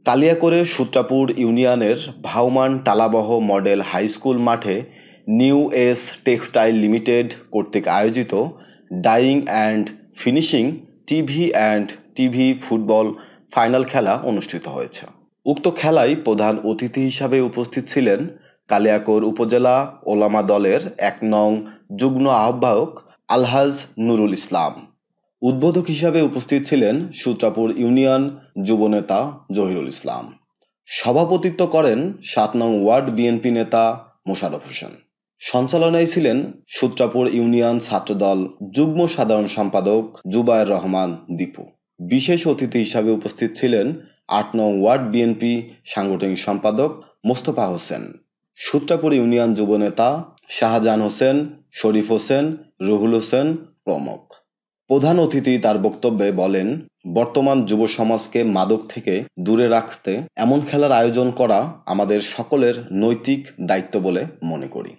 কালিয়াকৈরের সূত্রাপুর ইউনিয়নের ভাউমান টালাবহ মডেল হাই স্কুল মাঠে নিউ এস টেক্সটাইল লিমিটেড কর্তৃক আয়োজিত dyeing and finishing TV football final খেলা অনুষ্ঠিত হয়েছে। উক্ত খেলায় প্রধান অতিথি হিসাবে উপস্থিত ছিলেন কালিয়াকৈর উপজেলা ওলামা দলের ১ নং যুগ্ম আহ্বায়ক আলহাজ নুরুল ইসলাম। উদ্বোধক হিসাবে উপস্থিত ছিলেন সূত্রাপুর ইউনিয়ন যুবনেতা জহিরুল ইসলাম। সভাপতিত্ব করেন ৭ নং ওয়ার্ড বিএনপি নেতা মোশাররফ হোসেন। সঞ্চালনায় ছিলেন সূত্রাপুর ইউনিয়ন ছাত্রদল যুগ্ম সাধারণ সম্পাদক জুবায়ের রহমান দীপু। বিশেষ অতিথি হিসাবে উপস্থিত ছিলেন ৮ নং ওয়ার্ড বিএনপি সাংগঠনিক সম্পাদক মোস্তফা হোসেন, সূত্রাপুর ইউনিয়ন যুবনেতা শাহজাহান হোসেন, শরীফ হোসেন, রুহুল হোসেন প্রমুখ। প্রধান অতিথি তার বক্তব্যে বলেন, বর্তমান যুব সমাজকে মাদক থেকে দূরে রাখতে এমন খেলার আয়োজন করা আমাদের সকলের নৈতিক দায়িত্ব বলে মনে করি।